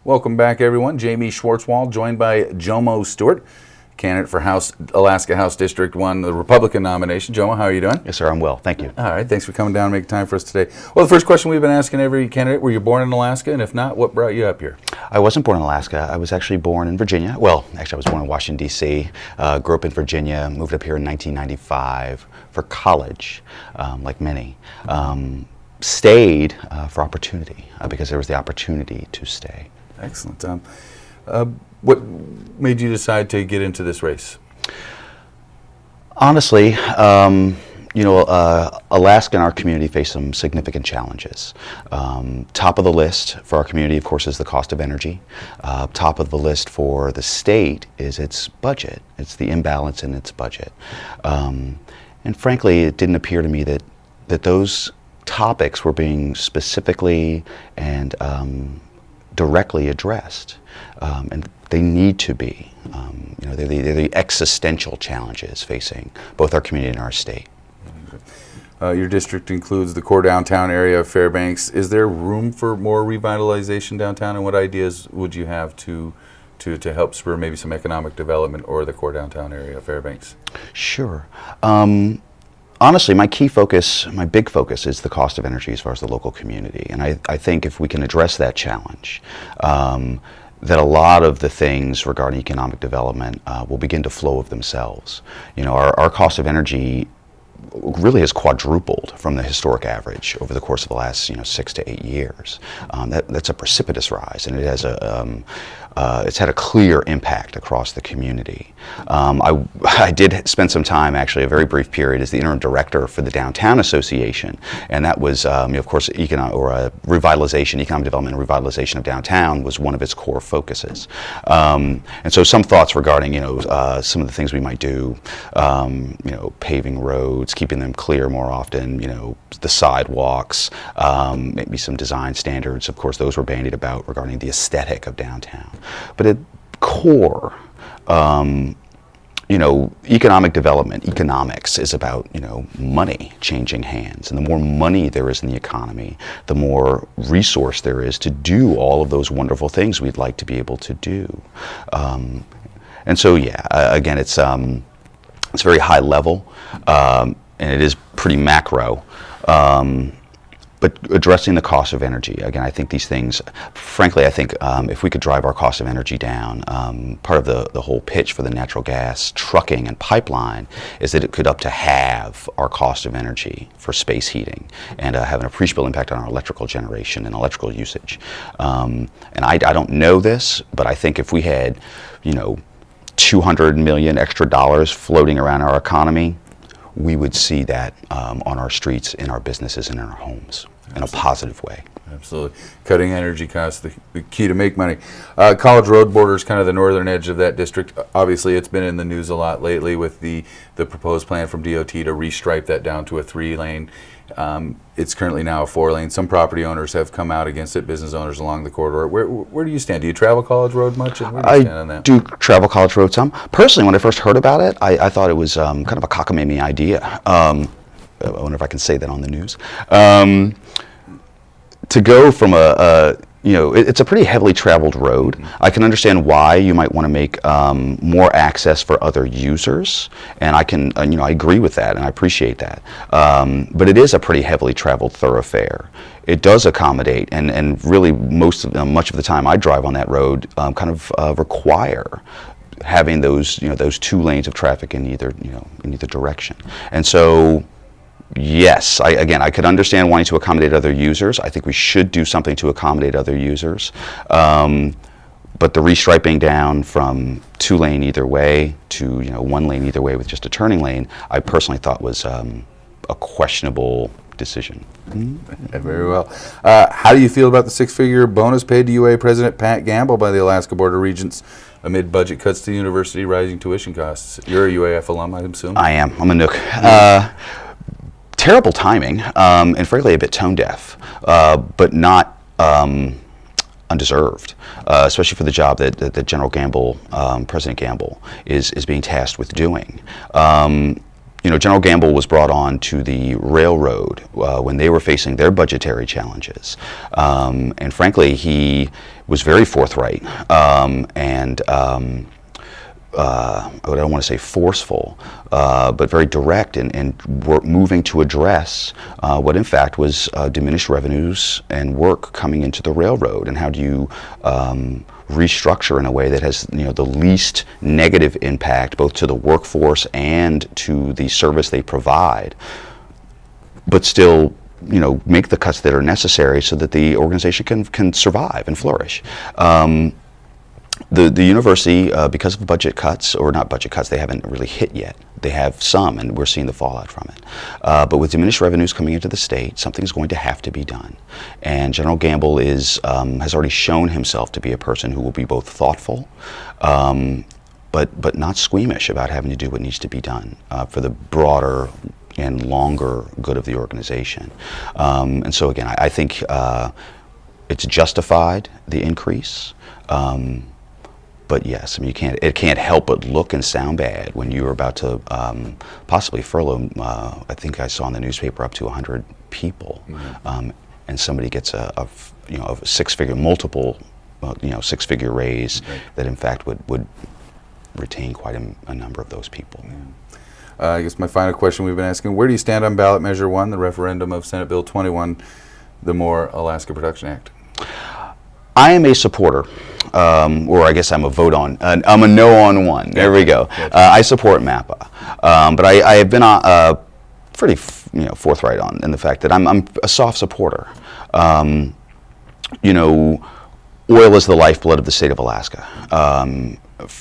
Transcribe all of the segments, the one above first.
Welcome back, everyone. Jamie Schwartzwald, joined by Jomo Stewart, candidate for Alaska House District 1, the Republican nomination. Jomo, how are you doing? Yes, sir, I'm well. Thank you. All right, thanks for coming down and making time for us today. Well, the first question we've been asking every candidate, were you born in Alaska? And if not, what brought you up here? I wasn't born in Alaska. I was actually born in Virginia. Well, actually, I was born in Washington, D.C., grew up in Virginia, moved up here in 1995 for college, like many. Stayed for opportunity, because there was the opportunity to stay. Excellent. What made you decide to get into this race? Honestly, Alaska and our community face some significant challenges. Top of the list for our community, of course, is the cost of energy. Top of the list for the state is its budget. It's the imbalance in its budget. And frankly, it didn't appear to me that those topics were being specifically and directly addressed, and they need to be. They're the existential challenges facing both our community and our state. Your district includes the core downtown area of Fairbanks. Is there room for more revitalization downtown, and what ideas would you have to help spur maybe some economic development or the core downtown area of Fairbanks? Sure. Honestly, my big focus is the cost of energy as far as the local community. And I think if we can address that challenge, that a lot of the things regarding economic development will begin to flow of themselves. Our cost of energy really has quadrupled from the historic average over the course of the last 6 to 8 years. That's a precipitous rise, and it has it's had a clear impact across the community. I did spend some time, actually a very brief period, as the interim director for the Downtown Association, and that was, of course, economic development and revitalization of downtown was one of its core focuses. And so some thoughts regarding, some of the things we might do, paving roads, keeping them clear more often, the sidewalks, maybe some design standards. Of course, those were bandied about regarding the aesthetic of downtown. But at core, economic development, economics is about, money changing hands. And the more money there is in the economy, the more resource there is to do all of those wonderful things we'd like to be able to do. And so, again, it's very high level, and it is pretty macro. But addressing the cost of energy, again, I think these things, frankly, if we could drive our cost of energy down, part of the whole pitch for the natural gas trucking and pipeline is that it could up to halve our cost of energy for space heating and have an appreciable impact on our electrical generation and electrical usage. And I don't know this, but I think if we had, $200 million extra dollars floating around our economy, we would see that on our streets, in our businesses, and in our homes. In a positive way. Absolutely. Cutting energy costs, the key to make money. College Road borders kind of the northern edge of that district. Obviously, it's been in the news a lot lately with the proposed plan from DOT to restripe that down to a 3-lane. It's currently now a 4-lane. Some property owners have come out against it, business owners along the corridor. Where do you stand? Do you travel College Road much? And where do you stand on that? I do travel College Road some. Personally, when I first heard about it, I thought it was kind of a cockamamie idea. I wonder if I can say that on the news. To go from it's a pretty heavily traveled road. I can understand why you might want to make more access for other users, and I agree with that, and I appreciate that. But it is a pretty heavily traveled thoroughfare. It does accommodate, and really much of the time I drive on that road require having those 2 lanes of traffic in either direction, and so. Yes, I could understand wanting to accommodate other users. I think we should do something to accommodate other users. But the restriping down from 2-lane either way to 1 lane either way with just a turning lane, I personally thought was a questionable decision. Very well. How do you feel about the 6-figure bonus paid to UA President Pat Gamble by the Alaska Board of Regents amid budget cuts to the university, rising tuition costs? You're a UAF alum, I assume? I am. I'm a Nook. Terrible timing, and frankly a bit tone deaf, but not undeserved, especially for the job that General Gamble, President Gamble, is being tasked with doing. General Gamble was brought on to the railroad when they were facing their budgetary challenges. And frankly, he was very forthright and I don't want to say forceful, but very direct and moving to address what in fact was diminished revenues and work coming into the railroad, and how do you restructure in a way that has the least negative impact both to the workforce and to the service they provide, but still make the cuts that are necessary so that the organization can survive and flourish. The university, because of budget cuts, or not budget cuts, they haven't really hit yet. They have some, and we're seeing the fallout from it. But with diminished revenues coming into the state, something's going to have to be done. And General Gamble has already shown himself to be a person who will be both thoughtful, but not squeamish about having to do what needs to be done for the broader and longer good of the organization. And so again, I think it's justified, the increase. But yes, it can't help but look and sound bad when you're about to possibly furlough, I think I saw in the newspaper, up to 100 people. Mm-hmm. And somebody gets a six-figure, multiple, six-figure raise, right, that in fact would retain quite a number of those people. Yeah. I guess my final question we've been asking, where do you stand on ballot measure 1, the referendum of Senate Bill 21, the More Alaska Production Act? I am a supporter, or I guess I'm a no on one. There we go. I support MAPA, but I have been pretty forthright in the fact that I'm a soft supporter. Oil is the lifeblood of the state of Alaska.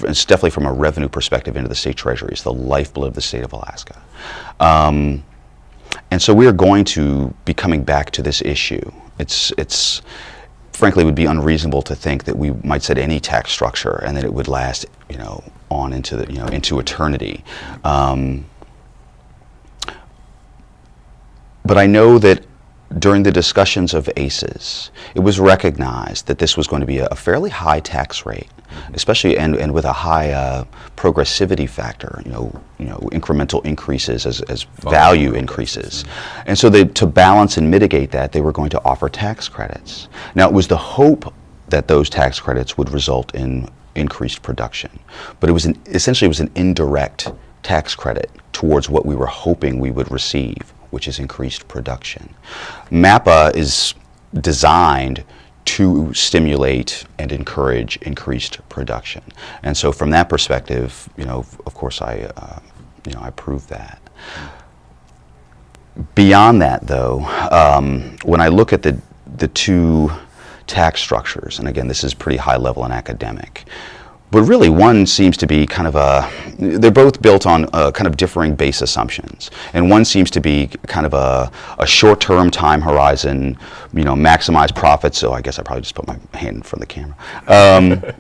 It's definitely, from a revenue perspective, into the state treasury. It's the lifeblood of the state of Alaska. And so we are going to be coming back to this issue. It's frankly, it would be unreasonable to think that we might set any tax structure and that it would last, on into into eternity. But I know that during the discussions of ACEs, it was recognized that this was going to be a fairly high tax rate, especially and with a high progressivity factor, incremental increases as value increases. And so to balance and mitigate that, they were going to offer tax credits. Now, it was the hope that those tax credits would result in increased production, but essentially it was an indirect tax credit towards what we were hoping we would receive, which is increased production. MAPA is designed to stimulate and encourage increased production, and so from that perspective, of course, I approve that. Beyond that, though, when I look at the two tax structures, and again, this is pretty high level and academic, but really one seems to be they're both built on kind of differing base assumptions. And one seems to be kind of a short-term time horizon, maximize profits. So I guess I probably just put my hand in front of the camera.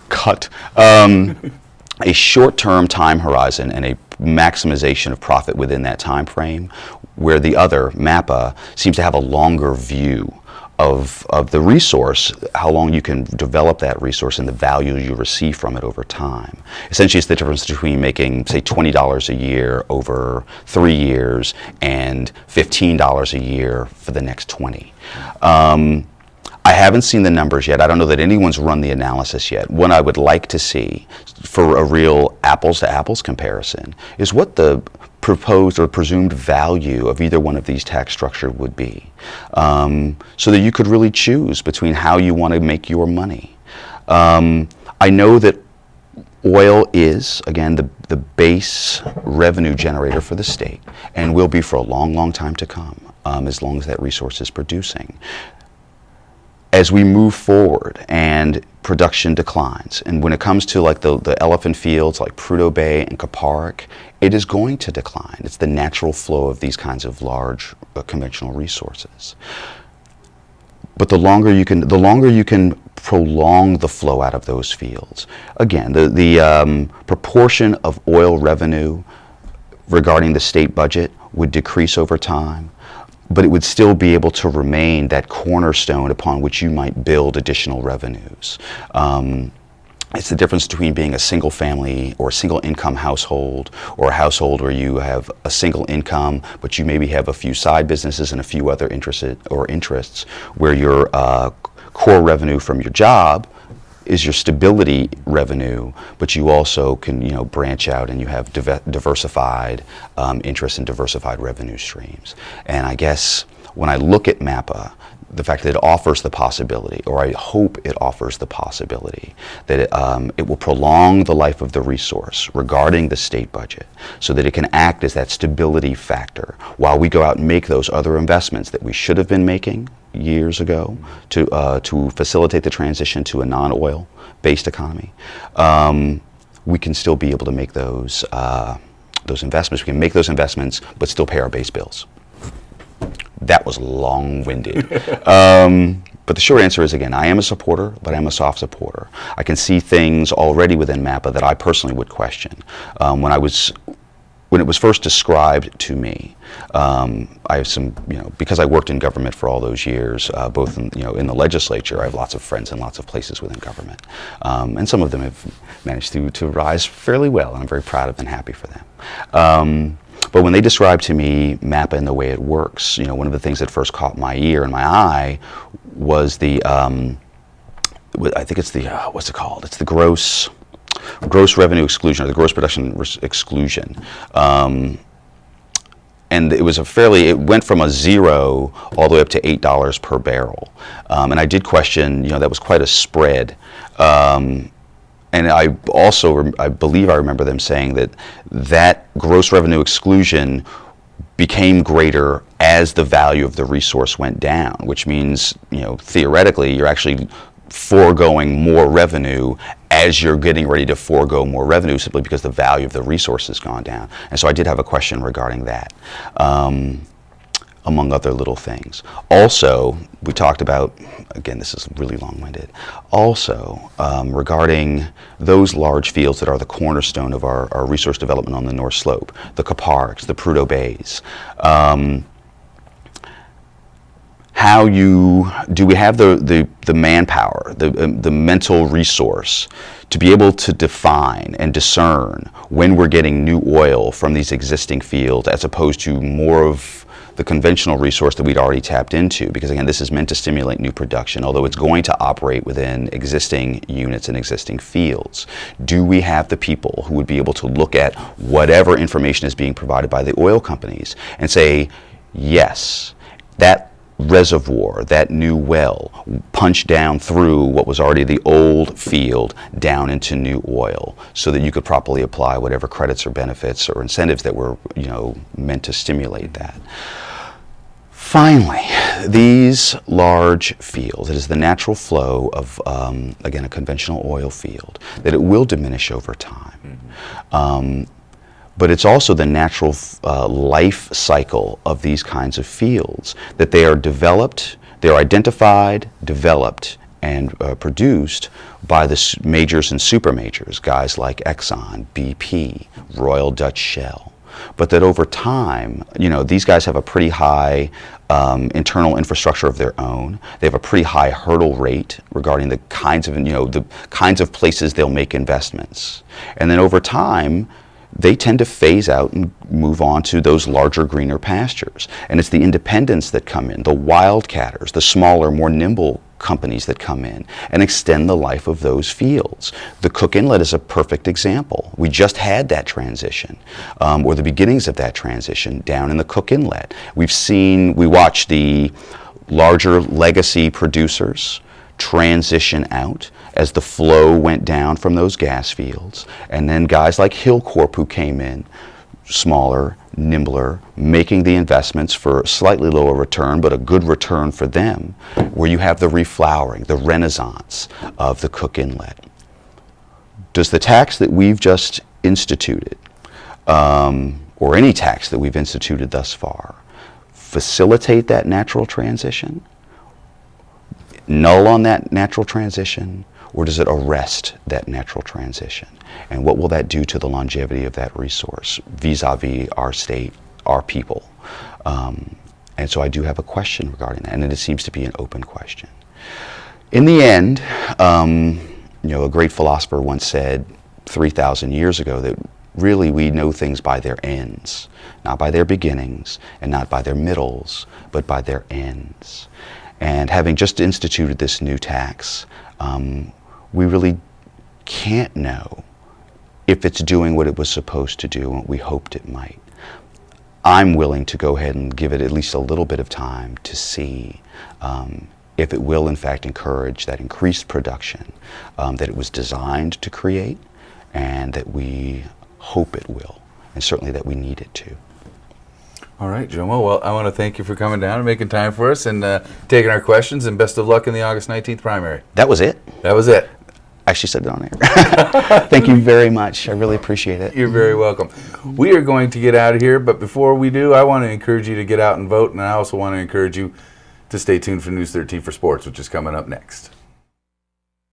Cut. A short-term time horizon and a maximization of profit within that time frame, where the other, MAPA, seems to have a longer view of the resource, how long you can develop that resource and the value you receive from it over time. Essentially, it's the difference between making, say, $20 a year over 3 years and $15 a year for the next 20. I haven't seen the numbers yet. I don't know that anyone's run the analysis yet. What I would like to see for a real apples-to-apples comparison is what the proposed or presumed value of either one of these tax structures would be, so that you could really choose between how you want to make your money. I know that oil is, again, the base revenue generator for the state, and will be for a long, long time to come, as long as that resource is producing. As we move forward and production declines, and when it comes to like the elephant fields like Prudhoe Bay and Kaparick, it is going to decline. It's the natural flow of these kinds of large conventional resources. But the longer you can prolong the flow out of those fields, again, the proportion of oil revenue regarding the state budget would decrease over time, but it would still be able to remain that cornerstone upon which you might build additional revenues. It's the difference between being a single family or a single income household, or a household where you have a single income, but you maybe have a few side businesses and a few other interests, where your core revenue from your job is your stability revenue, but you also can, branch out and you have diversified interests and diversified revenue streams. And I guess when I look at MAPA, the fact that it offers the possibility, or I hope it offers the possibility, that it will prolong the life of the resource regarding the state budget, so that it can act as that stability factor while we go out and make those other investments that we should have been making years ago to facilitate the transition to a non-oil based economy. We can still be able to make those investments. We can make those investments but still pay our base bills. That was long-winded. But the short answer is, again, I am a supporter, but I'm a soft supporter. I can see things already within MAPA that I personally would question. When it was first described to me, I have some, because I worked in government for all those years, both in the legislature. I have lots of friends in lots of places within government, and some of them have managed to rise fairly well, and I'm very proud of them and happy for them. But when they described to me MAPA and the way it works, one of the things that first caught my ear and my eye was the, I think it's the, what's it called? It's the gross revenue exclusion, or the gross production exclusion. And it was it went from a zero all the way up to $8 per barrel. And I did question, that was quite a spread. And I believe I remember them saying that gross revenue exclusion became greater as the value of the resource went down, which means, theoretically, you're actually foregoing more revenue as you're getting ready to forego more revenue, simply because the value of the resource has gone down. And so I did have a question regarding that, among other little things. Also, we talked about, again, this is really long-winded, also regarding those large fields that are the cornerstone of our resource development on the North Slope, the Caparcs, the Prudhoe Bays. Do we have the manpower, the mental resource to be able to define and discern when we're getting new oil from these existing fields, as opposed to more of the conventional resource that we'd already tapped into? Because again, this is meant to stimulate new production, although it's going to operate within existing units and existing fields. Do we have the people who would be able to look at whatever information is being provided by the oil companies and say, yes, that reservoir, that new well, punched down through what was already the old field down into new oil, so that you could properly apply whatever credits or benefits or incentives that were, meant to stimulate that. Finally, these large fields, it is the natural flow of, again, a conventional oil field, that it will diminish over time. But it's also the natural life cycle of these kinds of fields, that they are developed, they're identified, developed, and produced by the majors and super majors, guys like Exxon, BP, Royal Dutch Shell. But that over time, these guys have a pretty high internal infrastructure of their own. They have a pretty high hurdle rate regarding the kinds of places they'll make investments. And then over time, they tend to phase out and move on to those larger, greener pastures. And it's the independents that come in, the wildcatters, the smaller, more nimble companies that come in and extend the life of those fields. The Cook Inlet is a perfect example. We just had that transition, or the beginnings of that transition down in the Cook Inlet. We watched the larger legacy producers transition out as the flow went down from those gas fields, and then guys like Hillcorp who came in, smaller, nimbler, making the investments for a slightly lower return, but a good return for them, where you have the reflowering, the renaissance of the Cook Inlet. Does the tax that we've just instituted, or any tax that we've instituted thus far, facilitate that natural transition, null on that natural transition, or does it arrest that natural transition? And what will that do to the longevity of that resource vis-a-vis our state, our people? And so I do have a question regarding that, and it seems to be an open question. In the end, A great philosopher once said 3,000 years ago that really we know things by their ends, not by their beginnings and not by their middles, but by their ends. And having just instituted this new tax, we really can't know if it's doing what it was supposed to do and what we hoped it might. I'm willing to go ahead and give it at least a little bit of time to see if it will in fact encourage that increased production that it was designed to create, and that we hope it will, and certainly that we need it to. All right, Jomo. Well, I want to thank you for coming down and making time for us and taking our questions, and best of luck in the August 19th primary. That was it? That was it. I actually said it on air. Thank you very much. I really appreciate it. You're very welcome. We are going to get out of here, but before we do, I want to encourage you to get out and vote, and I also want to encourage you to stay tuned for News 13 for Sports, which is coming up next.